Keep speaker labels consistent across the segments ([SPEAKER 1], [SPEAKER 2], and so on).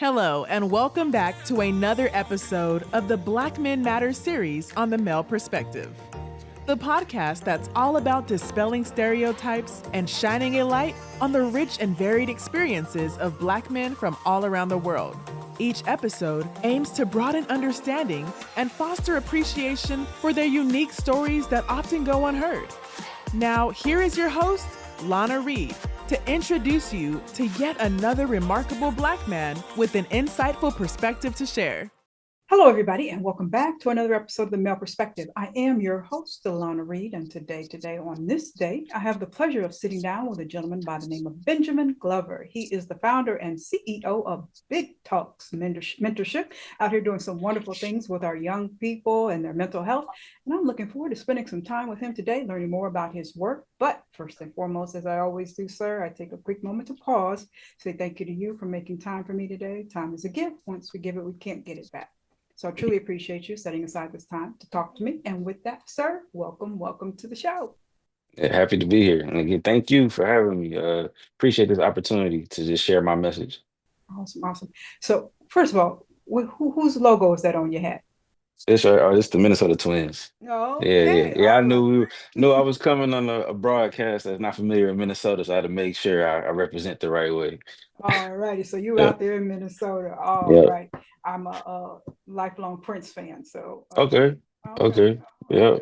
[SPEAKER 1] Hello, and welcome back to another episode of the Black Men Matter series on the male perspective. The podcast that's all about dispelling stereotypes and shining a light on the rich and varied experiences of Black men from all around the world. Each episode aims to broaden understanding and foster appreciation for their unique stories that often go unheard. Now, here is your host, Lana Reid, to introduce you to yet another remarkable Black man with an insightful perspective to share.
[SPEAKER 2] Hello, everybody, and welcome back to another episode of The Male Perspective. I am your host, Lana Reid, and today, on this day, I have the pleasure of sitting down with a gentleman by the name of Benjamin Glover. He is the founder and CEO of BIG Talks Mentorship, out here doing some wonderful things with our young people and their mental health. And I'm looking forward to spending some time with him today, learning more about his work. But first and foremost, as I always do, sir, I take a quick moment to pause, say thank you to you for making time for me today. Time is a gift. Once we give it, we can't get it back. So I truly appreciate you setting aside this time to talk to me. And with that, sir, welcome to the show.
[SPEAKER 3] Yeah, happy to be here. And again, thank you for having me. Appreciate this opportunity to just share my message.
[SPEAKER 2] Awesome. So first of all, whose logo is that on your hat?
[SPEAKER 3] It's the Minnesota Twins.
[SPEAKER 2] Oh,
[SPEAKER 3] yeah. I knew I was coming on a broadcast that's not familiar in Minnesota, so I had to make sure I represent the right way.
[SPEAKER 2] All righty. So you
[SPEAKER 3] Yeah.
[SPEAKER 2] out there in Minnesota. All
[SPEAKER 3] Yeah.
[SPEAKER 2] right. I'm a lifelong Prince fan. So
[SPEAKER 3] Okay. Yeah.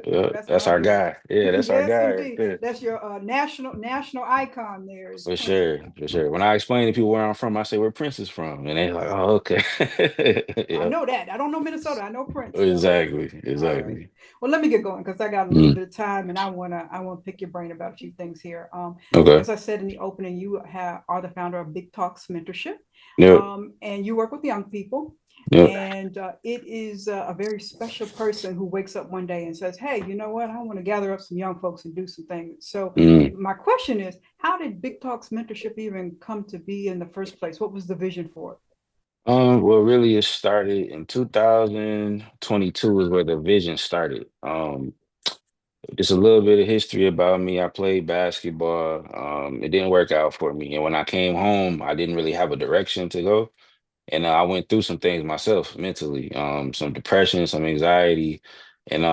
[SPEAKER 3] That's our guy. Yeah, that's our
[SPEAKER 2] yes,
[SPEAKER 3] guy.
[SPEAKER 2] indeed.
[SPEAKER 3] Yeah.
[SPEAKER 2] That's your national icon there.
[SPEAKER 3] For sure. When I explain to people where I'm from, I say where Prince is from, and they're like, "Oh, okay."
[SPEAKER 2] I
[SPEAKER 3] Yeah.
[SPEAKER 2] know that. I don't know Minnesota. I know Prince.
[SPEAKER 3] Exactly.
[SPEAKER 2] Right. Well, let me get going because I got a little bit of time, and I wanna pick your brain about a few things here.
[SPEAKER 3] Okay.
[SPEAKER 2] As I said in the opening, you are the founder of BIG Talks Mentorship.
[SPEAKER 3] Yeah.
[SPEAKER 2] And you work with young people.
[SPEAKER 3] Yeah.
[SPEAKER 2] And it is a very special person who wakes up one day and says, hey, you know what? I want to gather up some young folks and do some things. So my question is, how did BIG Talks Mentorship even come to be in the first place? What was the vision for it?
[SPEAKER 3] Well, really, it started in 2022 is where the vision started. Just a little bit of history about me. I played basketball. It didn't work out for me. And when I came home, I didn't really have a direction to go. And I went through some things myself mentally, some depression, some anxiety. And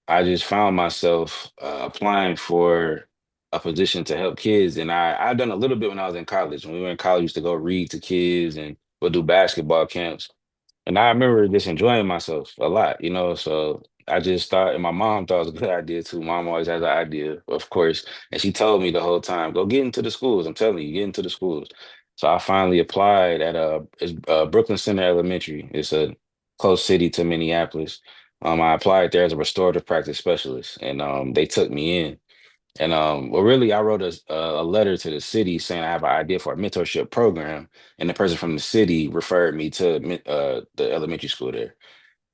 [SPEAKER 3] I just found myself applying for a position to help kids. And I've done a little bit when I was in college. When we were in college, I used to go read to kids and we'll do basketball camps. And I remember just enjoying myself a lot, So I just thought, and my mom thought it was a good idea too. Mom always has an idea, of course. And she told me the whole time, go get into the schools. I'm telling you, get into the schools. So I finally applied at Brooklyn Center Elementary. It's a close city to Minneapolis. I applied there as a restorative practice specialist, and they took me in. And well, really, I wrote a letter to the city saying I have an idea for a mentorship program, and the person from the city referred me to the elementary school there.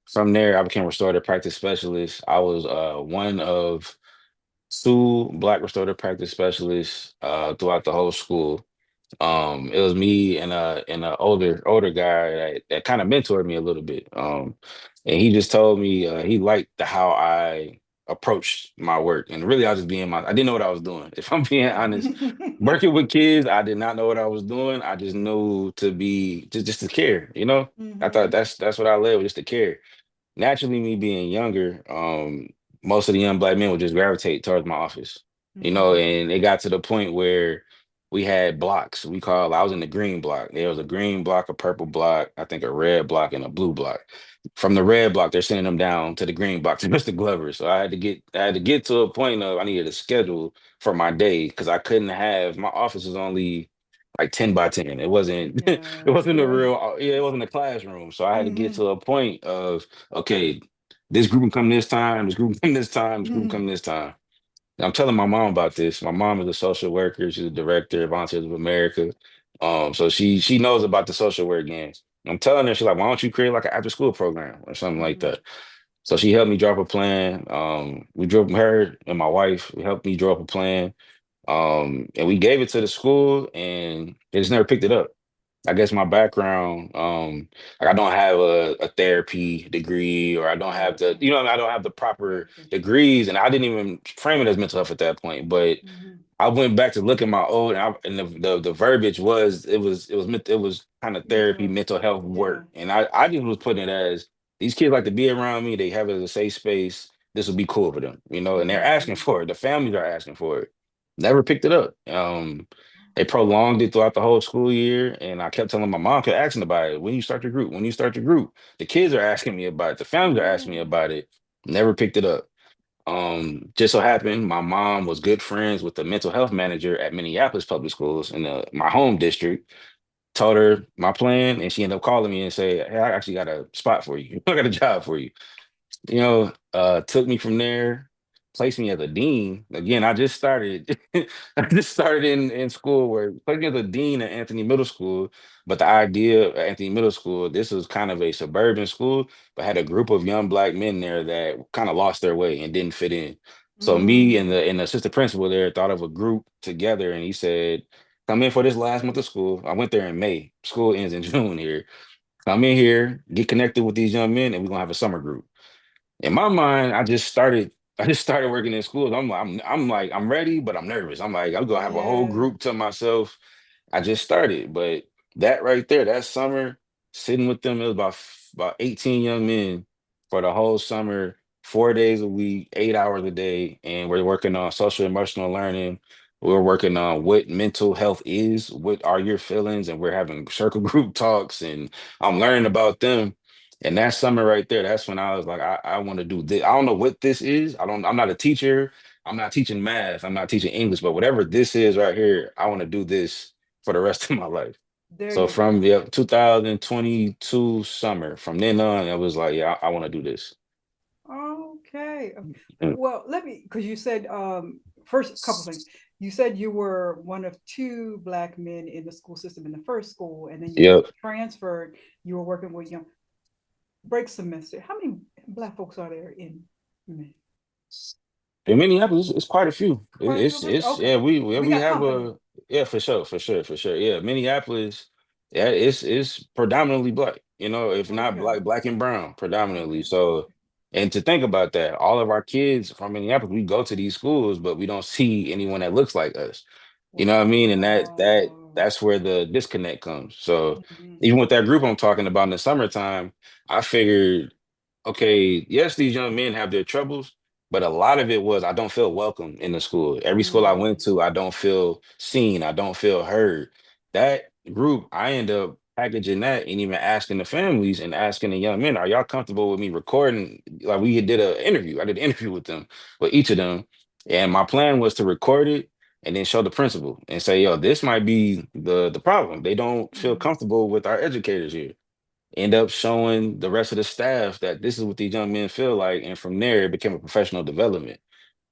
[SPEAKER 3] From there, I became a restorative practice specialist. I was one of two Black restorative practice specialists throughout the whole school. It was me and a older guy that kind of mentored me a little bit. And he just told me he liked how I approached my work. And really, I was just I didn't know what I was doing. If I'm being honest, working with kids, I did not know what I was doing. I just knew to be just to care. I thought that's what I led with, just to care. Naturally, me being younger, most of the young Black men would just gravitate towards my office, and it got to the point where we had blocks. I was in the green block. There was a green block, a purple block, I think a red block, and a blue block. From the red block, they're sending them down to the green block to Mr. Glover. So I had to get to a point of I needed a schedule for my day because I couldn't have my office was only like 10 by 10. It wasn't it wasn't a real yeah, it wasn't a classroom. So I had to get to a point of okay, this group can come this time, this group can come this time, this group can come this time. And I'm telling my mom about this. My mom is a social worker. She's a director of Volunteers of America. So she knows about the social work games. I'm telling her, she's like, why don't you create like an after school program or something like that? So she helped me draw up a plan. We drove her and my wife. We helped me draw up a plan. And we gave it to the school, and they just never picked it up. I guess my background, like I don't have a therapy degree, or I don't have I don't have the proper degrees, and I didn't even frame it as mental health at that point. But I went back to look at my old, and the verbiage was it was kind of
[SPEAKER 2] Mental
[SPEAKER 3] therapy,
[SPEAKER 2] health.
[SPEAKER 3] mental health
[SPEAKER 2] Yeah.
[SPEAKER 3] work, and I just was putting it as these kids like to be around me. They have it as a safe space. This would be cool for them, you know, and they're asking
[SPEAKER 2] Mhm.
[SPEAKER 3] for it. The families are asking for it. Never picked it up. They prolonged it throughout the whole school year, and I kept telling my mom, kept asking about it. When you start your group? When you start your group? The kids are asking me about it. The families are asking me
[SPEAKER 2] Yeah.
[SPEAKER 3] about it. Never picked it up. Just so happened, my mom was good friends with the mental health manager at Minneapolis Public Schools in my home district. Told her my plan, and she ended up calling me and say, "Hey, I actually got a spot for you. I got a job for you." Took me from there, placed me as a dean. Again, I just started, I just started in school where placed me as a dean at Anthony Middle School. But the idea at Anthony Middle School, this was kind of a suburban school, but had a group of young black men there that kind of lost their way and didn't fit in. So me and
[SPEAKER 2] Mm.
[SPEAKER 3] the assistant principal there thought of a group together, and he said, "Come in for this last month of school." I went there in May. School ends in June here. Come in here, get connected with these young men, and we're gonna have a summer group. In my mind, I just started working in schools. I'm like, I'm ready, but I'm nervous. I'm like, I'm gonna have a whole
[SPEAKER 2] Yeah.
[SPEAKER 3] group to myself. I just started, but that right there, that summer, sitting with them, it was about 18 young men for the whole summer, 4 days a week, 8 hours a day, and we're working on social emotional learning. We're working on what mental health is, what are your feelings, and we're having circle group talks, and I'm learning about them. And that summer right there, that's when I was like, I want to do this. I don't know what this is. I'm not a teacher. I'm not teaching math. I'm not teaching English, but whatever this is right here, I want to do this for the rest of my life.
[SPEAKER 2] There
[SPEAKER 3] So
[SPEAKER 2] you
[SPEAKER 3] from
[SPEAKER 2] go.
[SPEAKER 3] the 2022 summer, from then on, I was like, yeah, I want to do this.
[SPEAKER 2] Okay.
[SPEAKER 3] Mm.
[SPEAKER 2] Well, let me, because you said, first, a couple things. You said you were one of two Black men in the school system in the first school, and then you
[SPEAKER 3] Yep.
[SPEAKER 2] transferred, you were working with young, break semester. How many Black folks are there in Minnesota?
[SPEAKER 3] In Minneapolis, it's quite a few.
[SPEAKER 2] Quite a few of us?
[SPEAKER 3] It's
[SPEAKER 2] Okay.
[SPEAKER 3] yeah,
[SPEAKER 2] We
[SPEAKER 3] we
[SPEAKER 2] got
[SPEAKER 3] have
[SPEAKER 2] company.
[SPEAKER 3] a yeah, for sure, for sure, for sure. Yeah, Minneapolis, yeah, it's predominantly black, you know, if not
[SPEAKER 2] Okay.
[SPEAKER 3] black and brown, predominantly.
[SPEAKER 2] Okay.
[SPEAKER 3] So, and to think about that, all of our kids from Minneapolis, we go to these schools, but we don't see anyone that looks like us. You know what I mean? And
[SPEAKER 2] Wow.
[SPEAKER 3] that's where the disconnect comes. So
[SPEAKER 2] Mhm.
[SPEAKER 3] even with that group I'm talking about in the summertime, I figured, okay, yes, these young men have their troubles, but a lot of it was I don't feel welcome in the school. Every school I went
[SPEAKER 2] Mm.
[SPEAKER 3] to, I don't feel seen, I don't feel heard. That group, I end up packaging that and even asking the families and asking the young men, are y'all comfortable with me recording? Like we did an interview. I did an interview with them, with each of them. And my plan was to record it and then show the principal and say, yo, this might be the problem. They don't feel
[SPEAKER 2] Mhm.
[SPEAKER 3] comfortable with our educators here. End up showing the rest of the staff that this is what these young men feel like, and from there it became a professional development.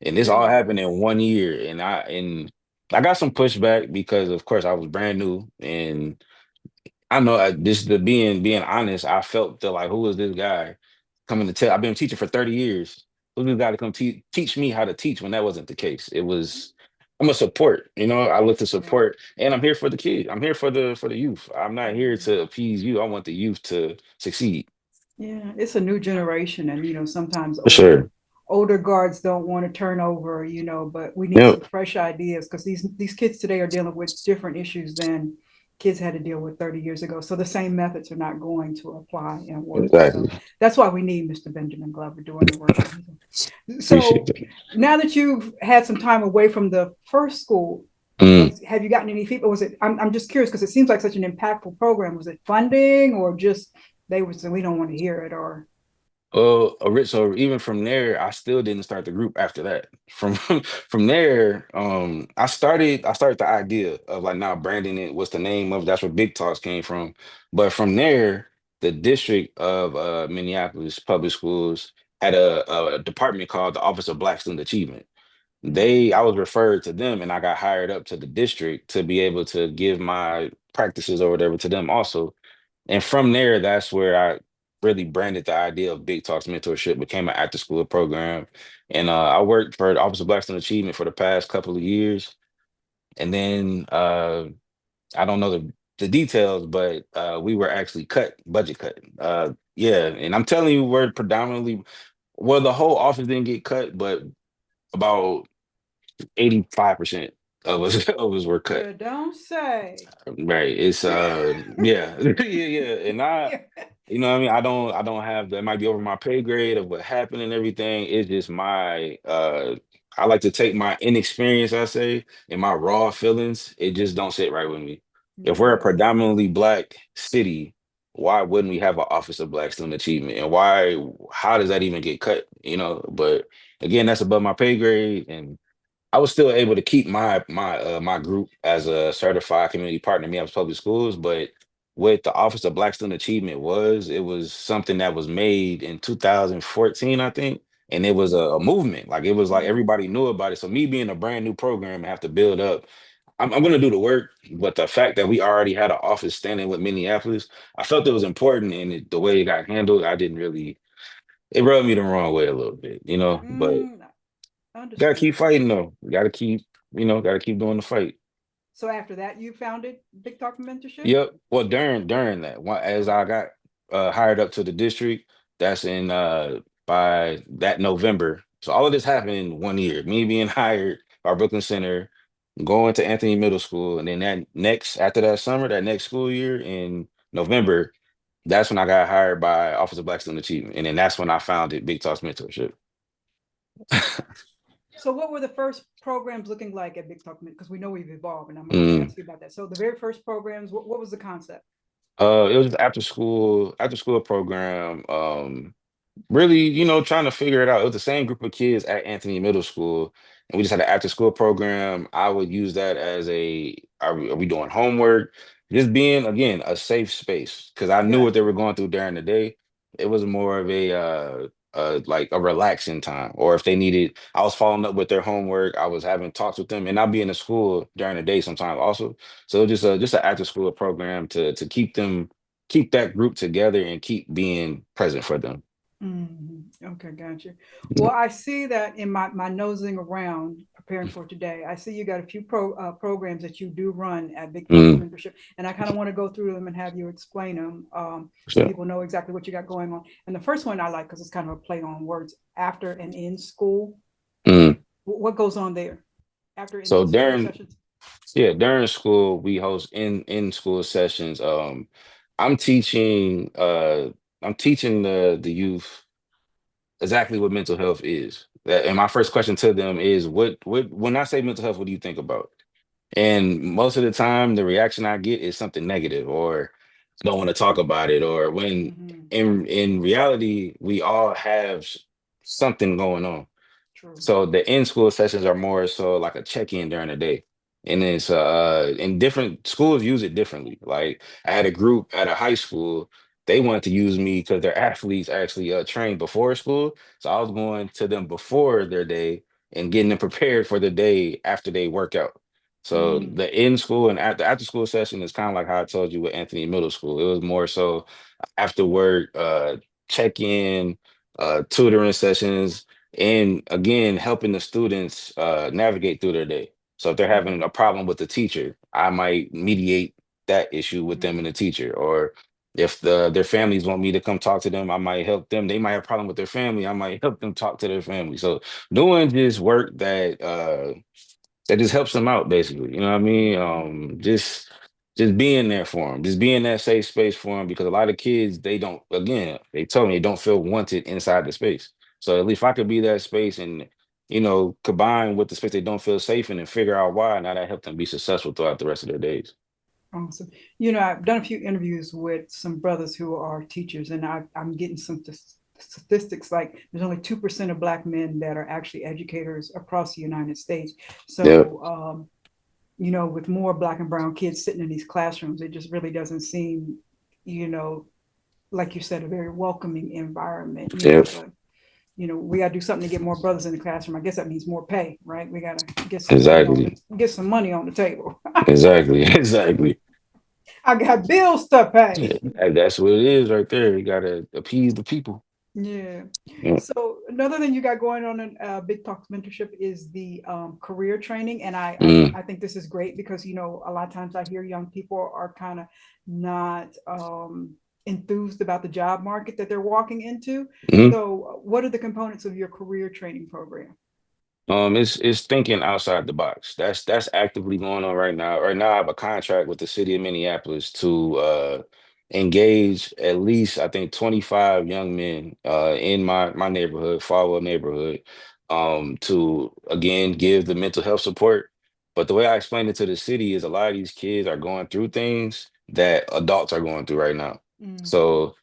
[SPEAKER 3] And this
[SPEAKER 2] There
[SPEAKER 3] all
[SPEAKER 2] you
[SPEAKER 3] happened
[SPEAKER 2] go.
[SPEAKER 3] in 1 year, and I got some pushback because, of course, I was brand new, and I know this the being honest, I felt the like, who is this guy coming to tell? I've been teaching for 30 years. Who's this guy to come teach me how to teach when that wasn't the case? It was I'm a support, you know. I look to
[SPEAKER 2] Yeah.
[SPEAKER 3] support, and I'm here for the kid. I'm here for the youth. I'm not here
[SPEAKER 2] Mhm.
[SPEAKER 3] to appease you. I want the youth to succeed.
[SPEAKER 2] Yeah, it's a new generation, and sometimes
[SPEAKER 3] For sure.
[SPEAKER 2] older guards don't want to turn over, but we need some
[SPEAKER 3] Yep.
[SPEAKER 2] fresh ideas because these kids today are dealing with different issues than kids had to deal with 30 years ago. So the same methods are not going to apply and work. So
[SPEAKER 3] Exactly.
[SPEAKER 2] that's why we need Mr. Benjamin Glover doing the work that he's doing.
[SPEAKER 3] Appreciate
[SPEAKER 2] So
[SPEAKER 3] that.
[SPEAKER 2] now that you've had some time away from the first school,
[SPEAKER 3] Mm.
[SPEAKER 2] have you gotten any feedback? Was it? I'm just curious because it seems like such an impactful program. Was it funding or just they were saying we don't want to hear it or?
[SPEAKER 3] So even from there, I still didn't start the group after that. From from there, I started the idea of like now branding it. What's the name of? That's where Big Talks came from. But from there, the district of Minneapolis Public Schools had a department called the Office of Black Student Achievement. I was referred to them, and I got hired up to the district to be able to give my practices or whatever to them also. And from there, that's where I really branded the idea of Big Talks Mentorship, became an after school program. And I worked for the Office of Black Student Achievement for the past couple of years. And then I don't know the details, but we were actually budget cut. Yeah. And I'm telling you, we're predominantly, well, the whole office didn't get cut, but about 85%. of us of us were cut.
[SPEAKER 2] You don't say.
[SPEAKER 3] Right. It's yeah. Yeah. And
[SPEAKER 2] Yeah.
[SPEAKER 3] you know what I mean? I don't have that might be over my pay grade of what happened and everything. It's just my I like to take my inexperience, I say, and my raw feelings. It just don't sit right with me. If we're a
[SPEAKER 2] Yeah.
[SPEAKER 3] predominantly black city, why wouldn't we have an Office of Black Student Achievement? And how does that even get cut? But again, that's above my pay grade, and I was still able to keep my group as a certified community partner, me as public schools, but what the Office of Black Student Achievement it was something that was made in 2014, I think, and it was a movement. Like it was like
[SPEAKER 2] Mm.
[SPEAKER 3] everybody knew about it. So me being a brand new program and have to build up, I'm gonna do the work, but the fact that we already had an office standing with Minneapolis, I felt it was important, and the way it got handled, I didn't really. It rubbed me the wrong way a little bit. But
[SPEAKER 2] Mm,
[SPEAKER 3] gotta
[SPEAKER 2] understood.
[SPEAKER 3] keep fighting though. Gotta keep doing the fight.
[SPEAKER 2] So after that, you founded Big Talk Mentorship?
[SPEAKER 3] Yep. Well, during that, as I got hired up to the district, that's in by that November. So all of this happened in 1 year. Me being hired by Brooklyn Center, going to Anthony Middle School, and then after that summer, that next school year in November, that's when I got hired by Office of Black Student Achievement, and then that's when I founded Big Talks Mentorship.
[SPEAKER 2] So what were the first programs looking like at Big Talk? Because we know we've evolved, and I'm going to
[SPEAKER 3] Mm.
[SPEAKER 2] ask you about that. So the very first programs, what was the concept?
[SPEAKER 3] It was after school program. Really, trying to figure it out. It was the same group of kids at Anthony Middle School, and we just had an after school program. I would use that as are we doing homework? Just being again a safe space because I knew what they
[SPEAKER 2] Gotcha.
[SPEAKER 3] were going through during the day. It was more of like a relaxing time, or if they needed, I was following up with their homework. I was having talks with them, and I'd be in the school during the day sometimes also. So just an after school program to keep that group together and keep being present for them.
[SPEAKER 2] Mhm. Okay, gotcha. Well, I see that in my nosing around preparing for today. I see you got a few programs that you do run at Big Talks
[SPEAKER 3] Mm,
[SPEAKER 2] Mentorship, and I kind of want to go through them and have you explain them, so
[SPEAKER 3] sure.
[SPEAKER 2] people know exactly what you got going on. And the first one I like because it's kind of a play on words: after and in school.
[SPEAKER 3] Mm.
[SPEAKER 2] What goes on there? After and
[SPEAKER 3] So
[SPEAKER 2] in school
[SPEAKER 3] during
[SPEAKER 2] sessions.
[SPEAKER 3] yeah, during school we host in school sessions. I'm teaching uh I'm teaching the youth exactly what mental health is. And my first question to them is what when I say mental health, what do you think about? And most of the time the reaction I get is something negative, or I don't want to talk about it, or when
[SPEAKER 2] Hmm.
[SPEAKER 3] in reality we all have something going on.
[SPEAKER 2] True.
[SPEAKER 3] So the in school sessions are more so like a check-in during the day. And it's in different schools use it differently. Like I had a group at a high school, they wanted to use me because their athletes actually trained before school. So I was going to them before their day and getting them prepared for the day after they work out. So
[SPEAKER 2] Mm.
[SPEAKER 3] the in school and after school session is kind of like how I told you with Anthony Middle School. It was more so after work, check in, tutoring sessions, and again helping the students navigate through their day. So if they're having
[SPEAKER 2] Mm.
[SPEAKER 3] a problem with the teacher, I might mediate that issue with them and the
[SPEAKER 2] Mm.
[SPEAKER 3] teacher. Or if their families want me to come talk to them, I might help them. They might have a problem with their family, I might help them talk to their family. So doing this work that just helps them out, basically. You know what I mean?
[SPEAKER 2] Mm.
[SPEAKER 3] Just being there for them, just being that safe space for them, because a lot of kids, they don't, again, they tell me they don't feel wanted inside the space. So at least if I could be that space and, combine with the space they don't feel safe in and figure out why, now that help them be successful throughout the rest of their days.
[SPEAKER 2] Awesome. I've done a few interviews with some brothers who are teachers, and I'm getting some statistics like there's only 2% of Black men that are actually educators across the United States.
[SPEAKER 3] Yeah,
[SPEAKER 2] So, with more Black and brown kids sitting in these classrooms, it just really doesn't seem, you know, like you said, a very welcoming environment,
[SPEAKER 3] yeah,
[SPEAKER 2] but we got to do something to get more brothers in the classroom. I guess that means more pay, right? We got to get some money
[SPEAKER 3] exactly,
[SPEAKER 2] get some money on the table.
[SPEAKER 3] exactly, exactly.
[SPEAKER 2] I got bills to
[SPEAKER 3] Yeah,
[SPEAKER 2] pay.
[SPEAKER 3] that's what it is right there. You gotta appease the people.
[SPEAKER 2] Yeah.
[SPEAKER 3] Yeah.
[SPEAKER 2] So another thing you got going on in Big Talks Mentorship is the career training, and
[SPEAKER 3] Mm,
[SPEAKER 2] I think this is great because a lot of times I hear young people are kind of not enthused about the job market that they're walking into.
[SPEAKER 3] mm.
[SPEAKER 2] So, what are the components of your career training program?
[SPEAKER 3] It's thinking outside the box. That's actively going on right now. Right now, I have a contract with the city of Minneapolis to engage at least I think 25 young men in my neighborhood, 𝗵𝗷 neighborhood, to again give the mental health support. But the way I explained it to the city is a lot of these kids are going through things that adults are going through right now.
[SPEAKER 2] Mm,
[SPEAKER 3] So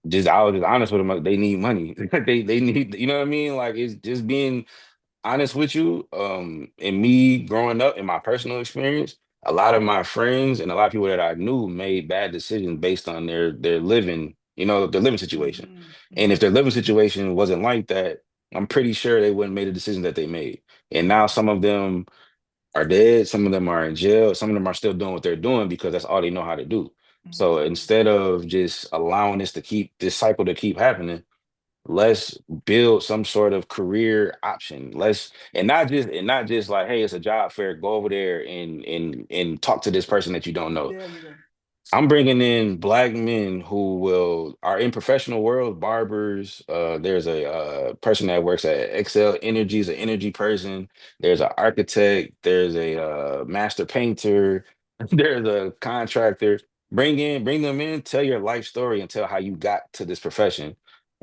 [SPEAKER 3] just I was just honest with them. Like, they need money. They need, you know what I mean? Like it's just being honest with you, in me growing up, in my personal experience, a lot of my friends and a lot of people that I knew made bad decisions based on their living, their living situation.
[SPEAKER 2] mhm,
[SPEAKER 3] And if
[SPEAKER 2] mhm,
[SPEAKER 3] their living situation wasn't like that, I'm pretty sure they wouldn't made the decision that they made. And now
[SPEAKER 2] mhm,
[SPEAKER 3] some of them are dead, some of them are in jail, some of them are still doing what they're doing because that's all they know how to do. So
[SPEAKER 2] mhm,
[SPEAKER 3] instead of just allowing this cycle to keep happening, let's build some sort of career option. Let's and not just like, hey, it's a job fair, go over there and talk to this person that you don't know.
[SPEAKER 2] there you go.
[SPEAKER 3] I'm bringing in black men who will are in professional world, barbers. There's a person that works at Excel Energy, is an energy person. There's an architect. There's a master painter. There's a contractor. Bring them in. Tell your life story and tell how you got to this profession,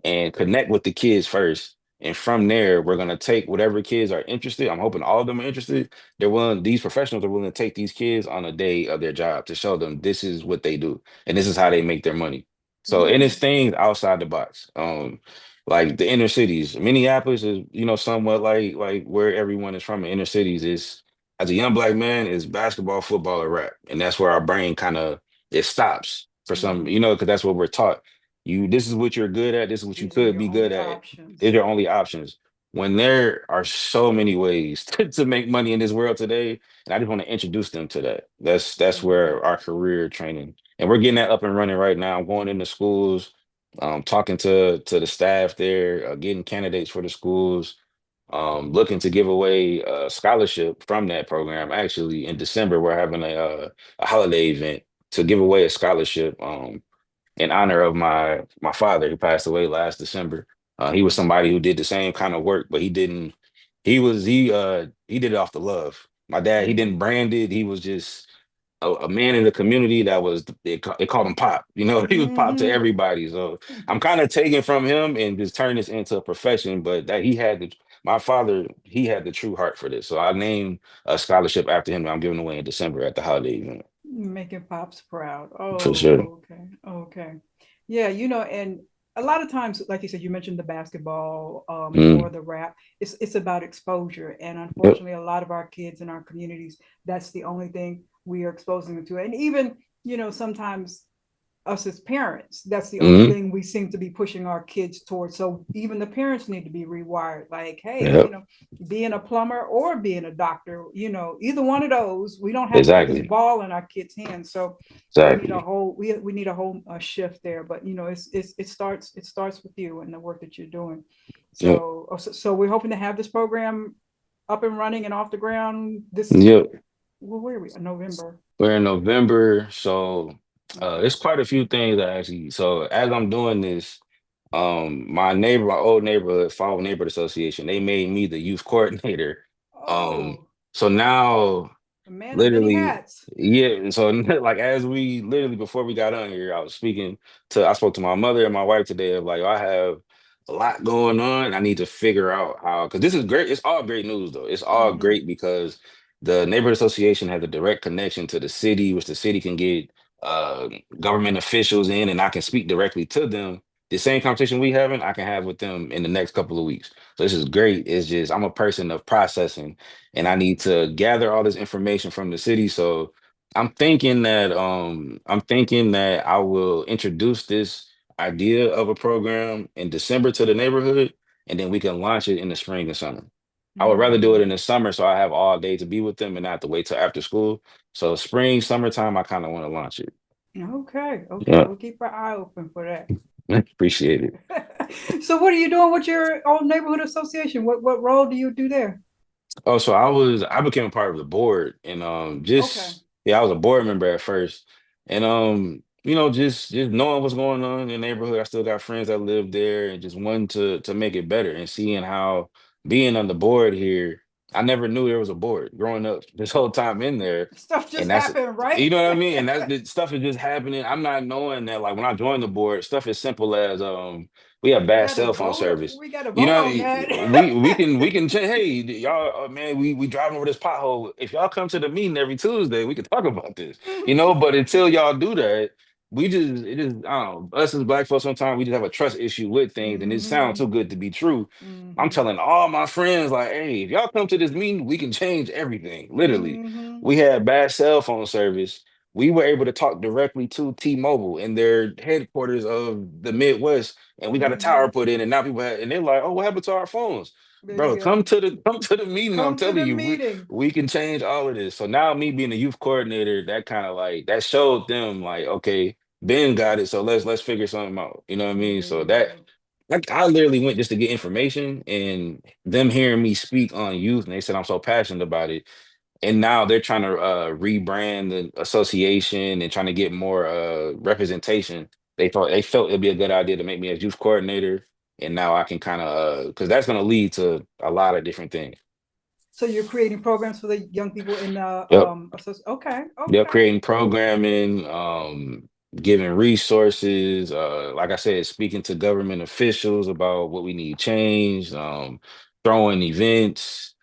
[SPEAKER 3] and connect with the kids first. And from there, we're gonna take whatever kids are interested. I'm hoping all of them are interested. These professionals are willing to take these kids on a day of their job to show them this is what they do and this is how they make their money. So, and it's
[SPEAKER 2] Mm,
[SPEAKER 3] things outside the box. Like the inner cities. Minneapolis is, somewhat like where everyone is from. In inner cities is, as a young black man, is basketball, football, or rap. And that's where our brain kind of it stops for some,
[SPEAKER 2] mhm.
[SPEAKER 3] because that's what we're taught. This is what you're good at, this is what you
[SPEAKER 2] These are
[SPEAKER 3] could
[SPEAKER 2] your
[SPEAKER 3] be good
[SPEAKER 2] only
[SPEAKER 3] at. These
[SPEAKER 2] options.
[SPEAKER 3] are only options when there are so many ways to make money in this world today, and I just want to introduce them to that. That's
[SPEAKER 2] Mhm,
[SPEAKER 3] where our career training, and we're getting that up and running right now. I'm going into schools, talking to the staff there, getting candidates for the schools, looking to give away a scholarship from that program. Actually, in December, we're having a holiday event to give away a scholarship. In honor of my father who passed away last December. He was
[SPEAKER 2] mhm,
[SPEAKER 3] somebody who did the same kind of work, but he didn't. He did it off the love. My dad, he didn't
[SPEAKER 2] mhm,
[SPEAKER 3] brand it. He was just a man in the community that was they called him Pop. He was Pop to
[SPEAKER 2] mhm.
[SPEAKER 3] everybody. So I'm kind of taking from him and just turning this into a profession. But that he had the my father, he had the true heart for this. So I named a scholarship after him that I'm giving away in December at the holiday event
[SPEAKER 2] Making pops proud.
[SPEAKER 3] for sure.
[SPEAKER 2] Oh, okay. Okay. Yeah, and a lot of times, like you said, you mentioned the basketball, or
[SPEAKER 3] Mm,
[SPEAKER 2] the rap. It's about exposure. And
[SPEAKER 3] yep.
[SPEAKER 2] unfortunately, a lot of our kids in our communities, that's the only thing we are exposing them to. And even, sometimes us as parents, that's the only
[SPEAKER 3] Mm,
[SPEAKER 2] thing we seem to be pushing our kids towards. So even the parents need to be rewired. Like, hey,
[SPEAKER 3] yep.
[SPEAKER 2] being a plumber or being a doctor, either one of those, we don't have to put this
[SPEAKER 3] Exactly.
[SPEAKER 2] ball in our kids' hands. So we need a
[SPEAKER 3] Exactly.
[SPEAKER 2] whole we need a whole shift there. But it starts with you and the work that you're doing.
[SPEAKER 3] Yep.
[SPEAKER 2] So we're hoping to have this program up and running and off the ground. This
[SPEAKER 3] Yep.
[SPEAKER 2] well, where are we? November.
[SPEAKER 3] We're in November, so
[SPEAKER 2] Okay.
[SPEAKER 3] it's quite a few things that actually. So as I'm doing this, my old neighborhood, Fall Neighborhood Association, they made me the youth coordinator. Um,
[SPEAKER 2] Oh,
[SPEAKER 3] so now
[SPEAKER 2] a man of many
[SPEAKER 3] literally,
[SPEAKER 2] hats.
[SPEAKER 3] yeah. And so like as we literally before we got on here, I spoke to my mother and my wife today of like, I have a lot going on. I need to figure out how, because this is great. It's all great news though. It's all
[SPEAKER 2] Mm-hmm.
[SPEAKER 3] great because the neighborhood association has a direct connection to the city, which the city can get uh government officials in, and I can speak directly to them. The same conversation we having, I can have with them in the next couple of weeks. So this is great. It's just I'm a person of processing and I need to gather all this information from the city. So I'm thinking that I will introduce this idea of a program in December to the neighborhood, and then we can launch it in the spring and summer. I would rather do it
[SPEAKER 2] Mm-hmm.
[SPEAKER 3] in the summer so I have all day to be with them and not have to wait till after school. So spring, summertime, I kind of want to launch it.
[SPEAKER 2] Okay. Okay.
[SPEAKER 3] Yeah,
[SPEAKER 2] We'll keep our eye open for that.
[SPEAKER 3] appreciate it.
[SPEAKER 2] So what are you doing with your old neighborhood association? What role do you do there?
[SPEAKER 3] Oh, so I became a part of the board and
[SPEAKER 2] Okay.
[SPEAKER 3] just yeah, I was a board member at first. And just knowing what's going on in the neighborhood. I still got friends that live there and just wanting to make it better and seeing how being on the board here, I never knew there was a board growing up this whole time in there.
[SPEAKER 2] Stuff
[SPEAKER 3] And
[SPEAKER 2] just
[SPEAKER 3] that's,
[SPEAKER 2] happened, right?
[SPEAKER 3] you know what I mean? And that's the stuff is just happening. I'm not knowing that, like, when I joined the board, stuff as simple as we have
[SPEAKER 2] We
[SPEAKER 3] bad
[SPEAKER 2] gotta
[SPEAKER 3] cell phone
[SPEAKER 2] vote.
[SPEAKER 3] service.
[SPEAKER 2] We gotta
[SPEAKER 3] You
[SPEAKER 2] vote
[SPEAKER 3] know,
[SPEAKER 2] on that.
[SPEAKER 3] we can change. Hey, y'all, man, we driving over this pothole. If y'all come to the meeting every Tuesday, we can talk about this. You know, but until y'all do that, we just it is I don't know. Us as black folks, sometimes we just have a trust issue with things, and it sounds
[SPEAKER 2] Hmm.
[SPEAKER 3] too good to be true. I'm
[SPEAKER 2] Hmm.
[SPEAKER 3] telling all my friends, like, hey, if y'all come to this meeting, we can change everything. Literally,
[SPEAKER 2] Hmm.
[SPEAKER 3] we had bad cell phone service. We were able to talk directly to T-Mobile in their headquarters of the Midwest, and we got a
[SPEAKER 2] Hmm.
[SPEAKER 3] tower put in. And now people and they're like, "Oh, what happened to our phones,
[SPEAKER 2] There you
[SPEAKER 3] bro?
[SPEAKER 2] go.
[SPEAKER 3] Come to the meeting. I'm
[SPEAKER 2] Come to
[SPEAKER 3] telling
[SPEAKER 2] the
[SPEAKER 3] you,
[SPEAKER 2] meeting.
[SPEAKER 3] we can change all of this." So now, me being a youth coordinator, that kind of like that showed them like, okay, Ben got it, so let's figure something out. You know what I mean?
[SPEAKER 2] There
[SPEAKER 3] So
[SPEAKER 2] you
[SPEAKER 3] that
[SPEAKER 2] go.
[SPEAKER 3] like I literally went just to get information, and them hearing me speak on youth, and they said I'm so passionate about it. And now they're trying to rebrand the association and trying to get more representation. They felt it'd be a good idea to make me a youth coordinator, and now I can kind of because that's going to lead to a lot of different things.
[SPEAKER 2] So you're creating programs for the young people in
[SPEAKER 3] Yep.
[SPEAKER 2] okay,
[SPEAKER 3] Yep,
[SPEAKER 2] okay.
[SPEAKER 3] creating programming, giving resources, like I said, speaking to government officials about what we need changed, throwing events.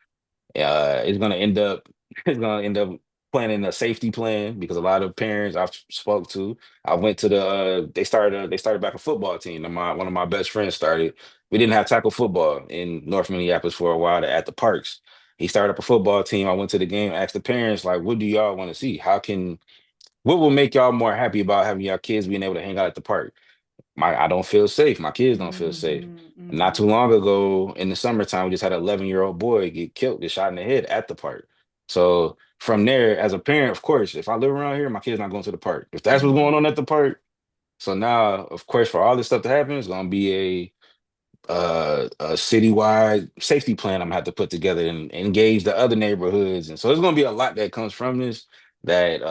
[SPEAKER 3] It's gonna end up it's gonna end up planning a safety plan because a lot of parents I've spoke to, I went to the they started back a football team. And my one of my best friends started. We didn't have tackle football in North Minneapolis for a while at the parks. He started up a football team. I went to the game, asked the parents, like, what do y'all want to see? What will make y'all more happy about having y'all kids being able to hang out at the park? I don't feel safe. My kids don't feel safe.
[SPEAKER 2] Hmm.
[SPEAKER 3] Not too
[SPEAKER 2] Hmm.
[SPEAKER 3] long ago in the summertime, we just had an 11-year-old boy get killed, get shot in the head at the park. So from there, as a parent, of course, if I live around here, my kid's not going to the park. If that's what's going
[SPEAKER 2] Hmm.
[SPEAKER 3] on at the park, so now, of course, for all this stuff to happen, it's gonna be a citywide safety plan I'm gonna have to put together and engage the other neighborhoods. And so there's gonna be a lot that comes from this that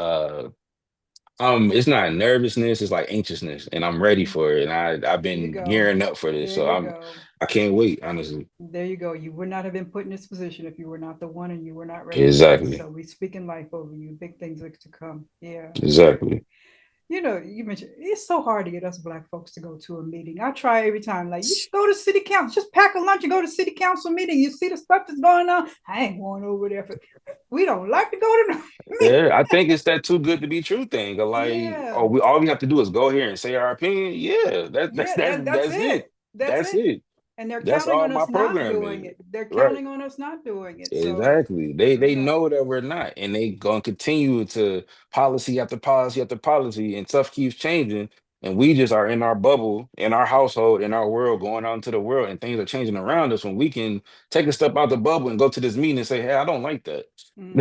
[SPEAKER 3] it's not nervousness, it's like anxiousness, and I'm ready for it. And I've
[SPEAKER 2] There you
[SPEAKER 3] been
[SPEAKER 2] go.
[SPEAKER 3] gearing up for this,
[SPEAKER 2] There
[SPEAKER 3] so
[SPEAKER 2] you go.
[SPEAKER 3] I can't wait, honestly.
[SPEAKER 2] There you go. You would not have been put in this position if you were not the one and you were not ready for it.
[SPEAKER 3] Exactly,
[SPEAKER 2] So we speak in life over you. Big things are to come. Yeah, yeah.
[SPEAKER 3] exactly.
[SPEAKER 2] You know, you mentioned it's so hard to get us black folks to go to a meeting. I try every time, like, you should go to city council, just pack a lunch and go to city council meeting. You see the stuff that's going on. I ain't going over there for, we don't like to go to the meeting.
[SPEAKER 3] Yeah, I think it's that too good to be true thing. Of like,
[SPEAKER 2] Yeah,
[SPEAKER 3] oh, we all we have to do is go here and say our opinion. Yeah,
[SPEAKER 2] yeah, that's
[SPEAKER 3] that's
[SPEAKER 2] it.
[SPEAKER 3] it.
[SPEAKER 2] That's
[SPEAKER 3] That's
[SPEAKER 2] it.
[SPEAKER 3] it.
[SPEAKER 2] And they're
[SPEAKER 3] That's
[SPEAKER 2] counting
[SPEAKER 3] all
[SPEAKER 2] on
[SPEAKER 3] my
[SPEAKER 2] us not doing
[SPEAKER 3] programming.
[SPEAKER 2] it. They're
[SPEAKER 3] Right.
[SPEAKER 2] counting on us not doing it. So
[SPEAKER 3] Exactly. They
[SPEAKER 2] yeah.
[SPEAKER 3] know that we're not, and they gonna continue to policy after policy after policy, and stuff keeps changing. And we just are in our bubble, in our household, in our world, going out into the world, and things are changing around us. When we can take a step out the bubble and go to this meeting and say, "Hey, I don't like that.
[SPEAKER 2] Hmm.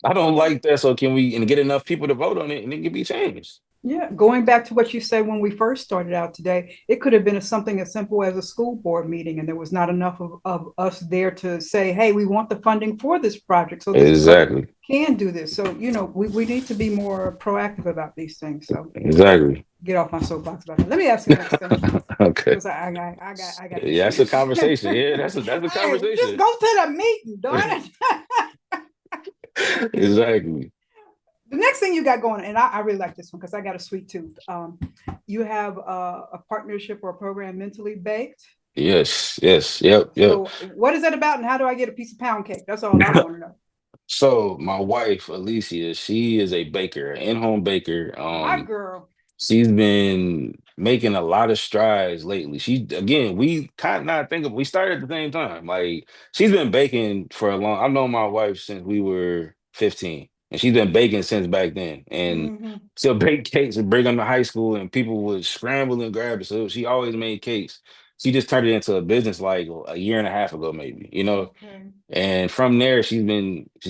[SPEAKER 3] I don't
[SPEAKER 2] Yeah.
[SPEAKER 3] like that." So can we and get enough people to vote on it, and it can be changed?
[SPEAKER 2] Yeah, going back to what you said when we first started out today, it could have been something as simple as a school board meeting, and there was not enough of us there to say, hey, we want the funding for this project so this person
[SPEAKER 3] Exactly.
[SPEAKER 2] can do this. So, you know, we need to be more proactive about these things. So
[SPEAKER 3] Exactly.
[SPEAKER 2] get off my soapbox about that. Let me ask you the next thing
[SPEAKER 3] Okay.
[SPEAKER 2] because I got
[SPEAKER 3] Yeah, that's a
[SPEAKER 2] issues.
[SPEAKER 3] conversation. Yeah, that's a
[SPEAKER 2] Hey, just
[SPEAKER 3] conversation.
[SPEAKER 2] go to the meeting, darn it.
[SPEAKER 3] Exactly.
[SPEAKER 2] The next thing you got going, and I really like this one because I got a sweet tooth. You have a partnership or a program, Mentally Baked.
[SPEAKER 3] Yes, yes, yep, yep.
[SPEAKER 2] So, what is that about, and how do I get a piece of pound cake? That's all I want to know.
[SPEAKER 3] So my wife, @𝗲𝗄𝗃, she is a baker, an in-home baker.
[SPEAKER 2] My girl.
[SPEAKER 3] She's been making a lot of strides lately. She again, we kind of not think of we started at the same time. Like she's been baking for a long. I've known my wife since we were 15, and she's been baking since back then. And
[SPEAKER 2] Mm-hmm.
[SPEAKER 3] she'll bake cakes and bring them to high school, and people would scramble and grab it. So she always made cakes. She just turned it into a business like a year and a half ago, maybe.
[SPEAKER 2] Okay.
[SPEAKER 3] And from there, she's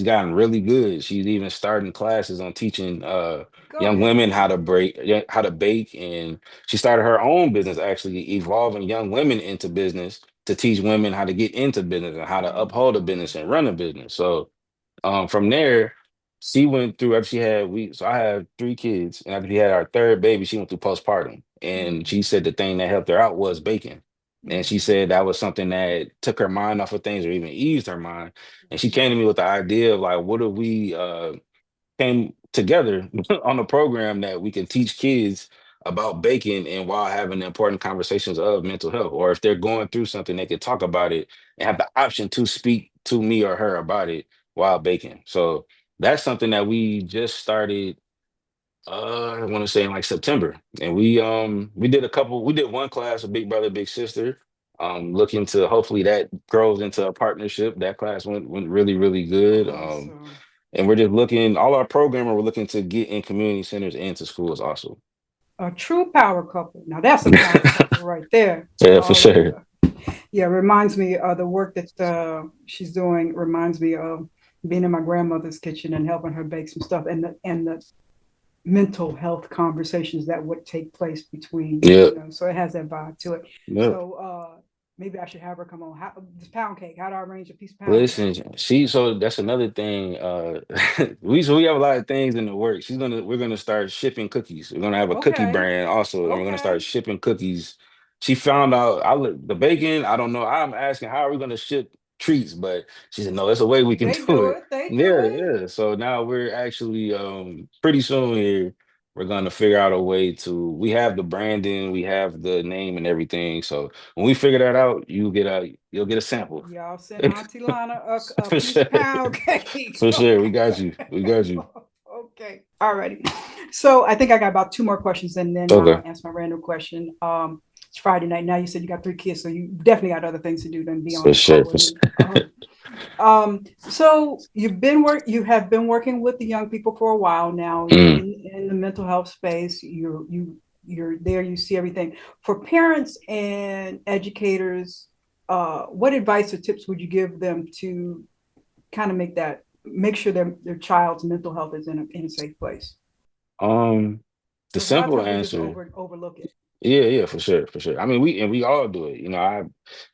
[SPEAKER 3] gotten really good. She's even starting classes on teaching
[SPEAKER 2] Go
[SPEAKER 3] young
[SPEAKER 2] ahead.
[SPEAKER 3] women how to bake, and she started her own business, actually evolving young women into business to teach women how to get into business and how to uphold a
[SPEAKER 2] Wow.
[SPEAKER 3] business and run a business. So from there, she went through after she had we so I have 3 kids, and after she had our third baby, she went through postpartum, and she
[SPEAKER 2] Mm-hmm.
[SPEAKER 3] said the thing that helped her out was baking. And she
[SPEAKER 2] Mhm.
[SPEAKER 3] said that was something that took her mind off of things or even eased her mind. And she came to me with the idea of like, what if we came together on a program that we can teach kids about baking and while having the important conversations of mental health, or if they're going through something, they could talk about it and have the option to speak to me or her about it while baking. So that's something that we just started I want to say in like September. And we did one class of Big Brother, Big Sister. Looking to hopefully that grows into a partnership. That class went really, really good.
[SPEAKER 2] Awesome.
[SPEAKER 3] And we're just looking, all our programming, we're looking to get in community centers and to schools also.
[SPEAKER 2] A true power couple. Now that's a power couple right there.
[SPEAKER 3] Yeah, for
[SPEAKER 2] All right.
[SPEAKER 3] sure.
[SPEAKER 2] Yeah, reminds me of the work that she's doing. Reminds me of being in my grandmother's kitchen and helping her bake some stuff, and the mental health conversations that would take place between,
[SPEAKER 3] Yeah.
[SPEAKER 2] so it has that vibe to it.
[SPEAKER 3] Yeah.
[SPEAKER 2] So maybe I should have her come on. This pound cake, how do I arrange a piece of pound cake?
[SPEAKER 3] Listen, so that's another thing. We have a lot of things in the works. We're gonna start shipping cookies. We're gonna have a cookie
[SPEAKER 2] Okay.
[SPEAKER 3] brand also, and we're gonna start
[SPEAKER 2] Okay.
[SPEAKER 3] shipping cookies. She found out the bacon. I don't know. I'm asking how are we gonna ship treats, but she said no, there's a way we can
[SPEAKER 2] They
[SPEAKER 3] do
[SPEAKER 2] do
[SPEAKER 3] it.
[SPEAKER 2] it. They do
[SPEAKER 3] Yeah,
[SPEAKER 2] it.
[SPEAKER 3] yeah. So now we're actually pretty soon here. We're gonna figure out a way to. We have the branding, we have the name and everything. So when we figure that out, you'll get a sample.
[SPEAKER 2] Y'all send Auntie Lana a
[SPEAKER 3] For
[SPEAKER 2] piece
[SPEAKER 3] sure.
[SPEAKER 2] of pound cake.
[SPEAKER 3] For sure. We got you. We got you.
[SPEAKER 2] Okay. All righty. So I think I got about two more questions and then
[SPEAKER 3] Okay.
[SPEAKER 2] I'll answer my random question. It's Friday night. Now you said you got three kids, so you definitely got other things to do than be on
[SPEAKER 3] For
[SPEAKER 2] the call
[SPEAKER 3] sure.
[SPEAKER 2] with
[SPEAKER 3] For
[SPEAKER 2] me.
[SPEAKER 3] sure.
[SPEAKER 2] So you have been working with the young people for a while now. You're
[SPEAKER 3] Mm.
[SPEAKER 2] in the mental health space. You're there. You see everything. For parents and educators, what advice or tips would you give them to kind of make sure their child's mental health is in a safe place?
[SPEAKER 3] Um, the
[SPEAKER 2] Because a lot of
[SPEAKER 3] simple
[SPEAKER 2] times we just
[SPEAKER 3] answer.
[SPEAKER 2] overlook it.
[SPEAKER 3] Yeah, yeah, for sure, for sure. I mean, we all do it. You know, I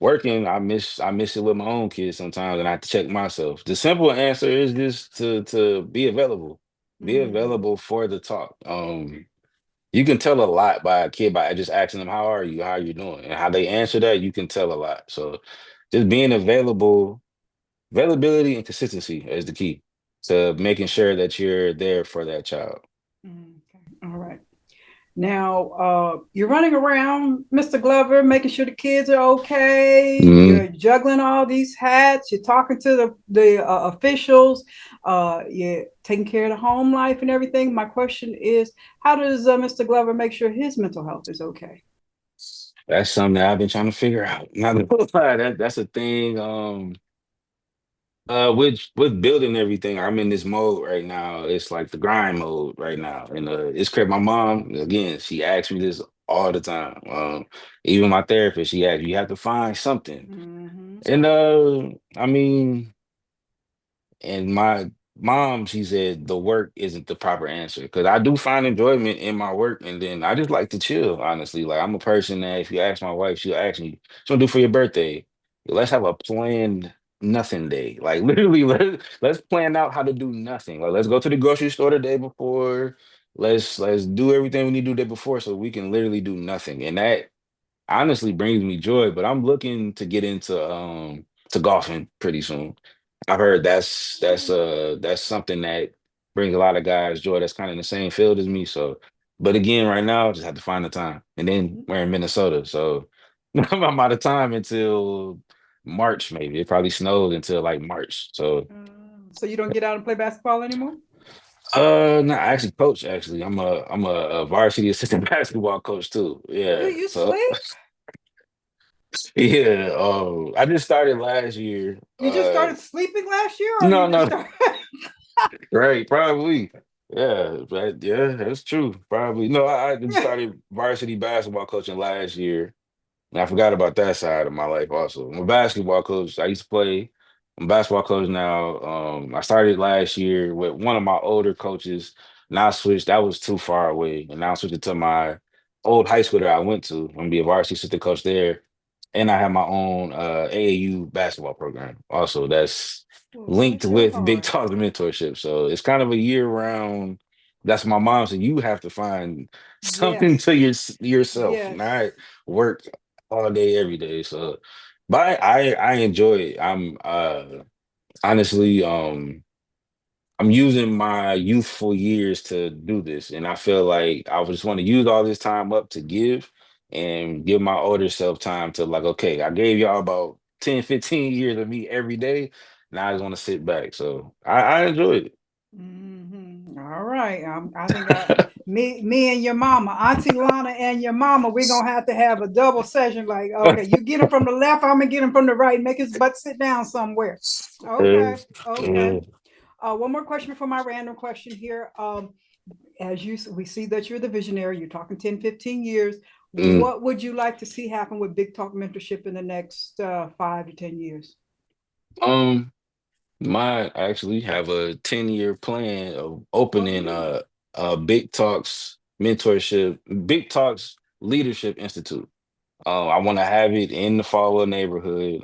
[SPEAKER 3] working, I miss it with my own kids sometimes, and I have to check myself. The simple answer is just to be
[SPEAKER 2] Mm-hmm.
[SPEAKER 3] available for the talk. You can tell a lot by a kid by just asking them, "How are you? How are you doing?" And how they answer that, you can tell a lot. So, just being available. Availability and consistency is the key to making sure that you're there for that child.
[SPEAKER 2] Okay. All right. Now, you're running around, Mr. Glover, making sure the kids are okay.
[SPEAKER 3] Mhm.
[SPEAKER 2] You're juggling all these hats. You're talking to the officials. You're taking care of the home life and everything. My question is, how does Mr. Glover make sure his mental health is okay?
[SPEAKER 3] That's something that I've been trying to figure out. Not gonna lie, that's a thing. With building everything, I'm in this mode right now. It's like the grind mode right now, and it's crazy. My mom, again, she asks me this all the time. Even my therapist, she asks, you have to find something,
[SPEAKER 2] Mm-hmm.
[SPEAKER 3] and I mean. And my mom, she said the work isn't the proper answer because I do find enjoyment in my work, and then I just like to chill. Honestly, like I'm a person that if you ask my wife, she'll ask me, "What you gonna do for your birthday? Let's have a planned nothing day. Like literally, let's plan out how to do nothing. Like let's go to the grocery store the day before. Let's do everything we need to do the day before, so we can literally do nothing. And that honestly brings me joy. But I'm looking to get into to golfing pretty soon. I've heard that's something that brings a lot of guys joy that's kind of in the same field as me. So, but again, right now, I just have to find the time. And then we're in Minnesota, so I'm out of time until March, maybe. It probably snows until like March. So,
[SPEAKER 2] So you don't get out and play basketball anymore?
[SPEAKER 3] no, I actually coach. Actually, I'm a varsity assistant basketball coach too.
[SPEAKER 2] Do
[SPEAKER 3] Yeah.
[SPEAKER 2] you
[SPEAKER 3] So
[SPEAKER 2] sleep?
[SPEAKER 3] yeah, I just started last year.
[SPEAKER 2] You just started sleeping last year, or you
[SPEAKER 3] No,
[SPEAKER 2] just
[SPEAKER 3] no,
[SPEAKER 2] started?
[SPEAKER 3] right, probably. Yeah, but yeah, that's true. Probably. No, I just started varsity basketball coaching last year. And I forgot about that side of my life also. I'm a basketball coach. I used to play. I'm a basketball coach now. I started last year with one of my older coaches. Now I switched. That was too far away. And now I switched it to my old high school that I went to. I'm gonna be a varsity assistant coach there. And I have my own AAU basketball program. Also, that's
[SPEAKER 2] Well,
[SPEAKER 3] linked
[SPEAKER 2] bless your
[SPEAKER 3] with Big
[SPEAKER 2] heart.
[SPEAKER 3] Talks Mentorship. So it's kind of a year round. That's my mom said you have to find something
[SPEAKER 2] Yes,
[SPEAKER 3] to yourself,
[SPEAKER 2] yes.
[SPEAKER 3] not work. all day, every day. So, but I enjoy it. I'm honestly I'm using my youthful years to do this, and I feel like I just want to use all this time up to give and give my older self time to like, okay, I gave y'all about 10, 15 years of me every day. Now I just want to sit back. So I enjoyed it.
[SPEAKER 2] All right. I think me and your mama, Auntie Lana and your mama, we're gonna have to have a double session. Like, okay, you get him from the left, I'm gonna get him from the right. Make his butt sit down somewhere. Okay, okay.
[SPEAKER 3] Uh,
[SPEAKER 2] One more question before my random question here. We see that you're the visionary. You're talking 10, 15 years.
[SPEAKER 3] mm,
[SPEAKER 2] What would you like to see happen with Big Talk Mentorship in the next 5 to 10 years?
[SPEAKER 3] um, Might actually have a 10-year plan of opening
[SPEAKER 2] Oh,
[SPEAKER 3] Big Talks Mentorship, Big Talks Leadership Institute. I want to have it in the Fallwell neighborhood.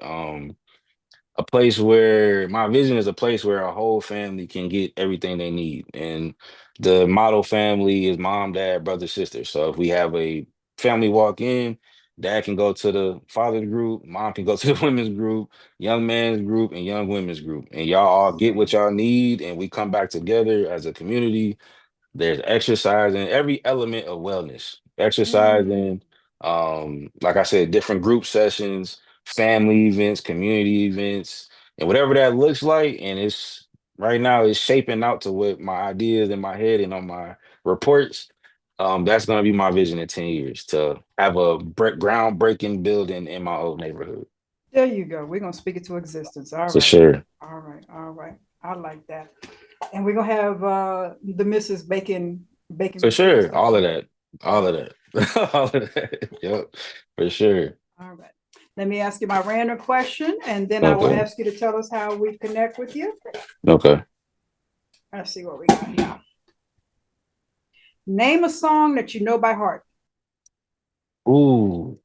[SPEAKER 3] A place where my vision is a place where a whole family can get everything they need. And the model family is mom, dad, brother, sister. So if we have a family walk in, dad can go to the father's group, mom can go to the women's group, young man's group, and young women's group. And y'all all get what y'all need, and we come back together as a community. There's exercise in every element of wellness.
[SPEAKER 2] mm,
[SPEAKER 3] Exercising, like I said, different group sessions, family events, community events, and whatever that looks like. And it's right now it's shaping out to what my ideas in my head and on my reports. That's gonna be my vision in 10 years to have a groundbreaking building in my old neighborhood.
[SPEAKER 2] there you go. We're gonna speak it to existence. All
[SPEAKER 3] For
[SPEAKER 2] right.
[SPEAKER 3] sure.
[SPEAKER 2] All right. All right. I like that. And we're gonna have the Mrs. baking
[SPEAKER 3] For
[SPEAKER 2] cookies
[SPEAKER 3] sure.
[SPEAKER 2] and
[SPEAKER 3] All of
[SPEAKER 2] stuff.
[SPEAKER 3] that.
[SPEAKER 2] All
[SPEAKER 3] All of that. All of that. Yep. For sure.
[SPEAKER 2] right. Let me ask you my random question, and then I will
[SPEAKER 3] Okay.
[SPEAKER 2] ask you to tell us how we connect with you.
[SPEAKER 3] Okay.
[SPEAKER 2] Let's see what we got here. Name a song that you know by heart.
[SPEAKER 3] Ooh,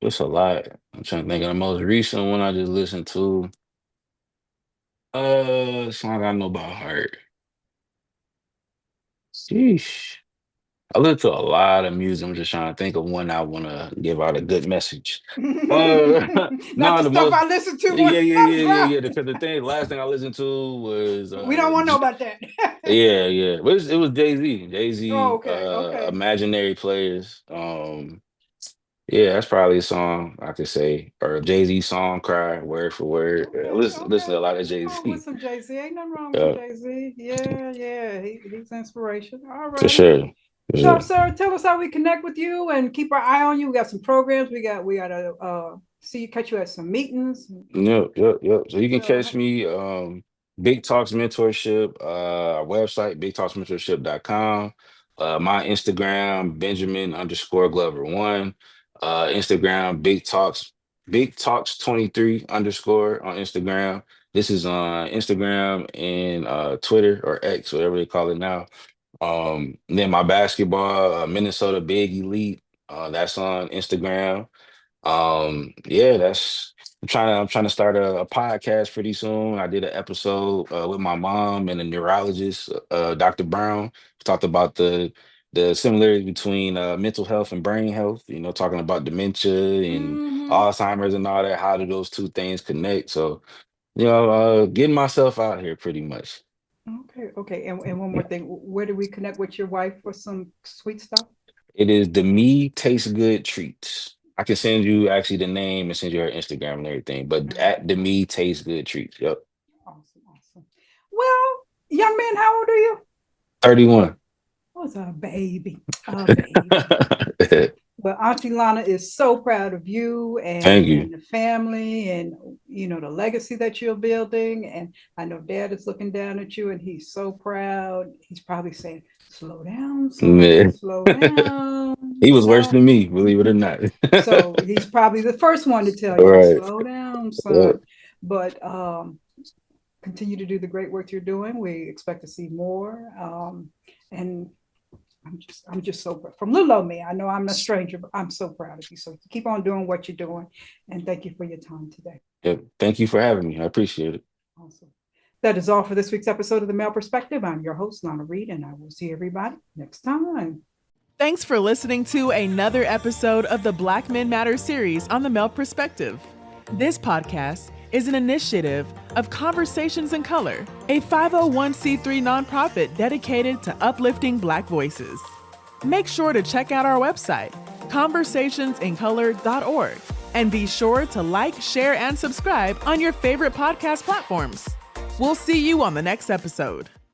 [SPEAKER 3] it's a lot. I'm trying to think of the most recent one I just listened to. Song I know by heart. Sheesh. I listen to a lot of music. I'm just trying to think of one I want to give out a good message. Uh,
[SPEAKER 2] Not
[SPEAKER 3] no,
[SPEAKER 2] the
[SPEAKER 3] the
[SPEAKER 2] stuff
[SPEAKER 3] most.
[SPEAKER 2] I listen to
[SPEAKER 3] Yeah,
[SPEAKER 2] when
[SPEAKER 3] yeah,
[SPEAKER 2] I'm
[SPEAKER 3] yeah, yeah, yeah.
[SPEAKER 2] driving.
[SPEAKER 3] Because the thing, last thing I listened to was
[SPEAKER 2] We don't want to know about that.
[SPEAKER 3] yeah, yeah. It was Jay-Z.
[SPEAKER 2] Oh,
[SPEAKER 3] Jay-Z,
[SPEAKER 2] okay, okay.
[SPEAKER 3] Imaginary Players. Yeah, that's probably a song I could say, or a Jay-Z song, Cry, word for word.
[SPEAKER 2] Okay,
[SPEAKER 3] Listen
[SPEAKER 2] okay.
[SPEAKER 3] to a lot of
[SPEAKER 2] Nothing wrong with
[SPEAKER 3] Jay-Z.
[SPEAKER 2] some Jay Z. Ain't nothing wrong with some
[SPEAKER 3] Yeah,
[SPEAKER 2] Jay Z. Yeah, yeah. He's inspiration. All
[SPEAKER 3] for
[SPEAKER 2] righty.
[SPEAKER 3] sure. For
[SPEAKER 2] So,
[SPEAKER 3] sure.
[SPEAKER 2] sir, tell us how we connect with you and keep our eye on you. We got some programs. We got to see you, catch you at some meetings.
[SPEAKER 3] Yep, yep, yep. So you can catch
[SPEAKER 2] Well,
[SPEAKER 3] me, Big Talks Mentorship, our website, bigtalksmentorship.com. My Instagram, Benjamin_Glover1. Instagram, Big Talks 23 underscore on Instagram. This is on Instagram and Twitter or X, whatever they call it now. And then my basketball, Minnesota Big Elite, that's on Instagram. Yeah, that's I'm trying to start a podcast pretty soon. I did an episode with my mom and a neurologist, Dr. Brown. We talked about the similarities between mental health and brain health, talking about dementia and
[SPEAKER 2] mm-hmm.
[SPEAKER 3] Alzheimer's and all that. How do those two things connect? So, getting myself out here pretty much.
[SPEAKER 2] Okay, okay. And one more thing. Where do we connect with your wife for some sweet stuff?
[SPEAKER 3] It is the Me Taste Good Treats. I can send you actually the name and send you her Instagram and everything, but
[SPEAKER 2] Mm,
[SPEAKER 3] at the Me Taste Good Treats. Yep.
[SPEAKER 2] awesome, awesome. Well, young man, how old are you?
[SPEAKER 3] 31.
[SPEAKER 2] Was a baby, a baby. Well, Auntie Lana is so proud of you
[SPEAKER 3] Thank
[SPEAKER 2] and
[SPEAKER 3] you.
[SPEAKER 2] the family and the legacy that you're building. And I know Dad is looking down at you and he's so proud. He's probably saying, "Slow down, son,
[SPEAKER 3] Man.
[SPEAKER 2] slow down."
[SPEAKER 3] He was worse than me, believe it or not.
[SPEAKER 2] So he's probably the first one to tell
[SPEAKER 3] All
[SPEAKER 2] y'all,
[SPEAKER 3] right.
[SPEAKER 2] "Slow down,
[SPEAKER 3] Yep.
[SPEAKER 2] son." But continue to do the great work you're doing. We expect to see more. And I'm just so from little old me. I know I'm a stranger, but I'm so proud of you. So keep on doing what you're doing, and thank you for your time today.
[SPEAKER 3] Yep. Thank you for having me. I appreciate it.
[SPEAKER 2] Awesome. That is all for this week's episode of The Male Perspective. I'm your host, Lana Reid, and I will see everybody next time.
[SPEAKER 1] Thanks for listening to another episode of the Black Men Matter series on the Male Perspective. This podcast is an initiative of Conversations in Color, a 501c3 nonprofit dedicated to uplifting Black voices. Make sure to check out our website, conversationsincolor.org, and be sure to like, share, and subscribe on your favorite podcast platforms. We'll see you on the next episode.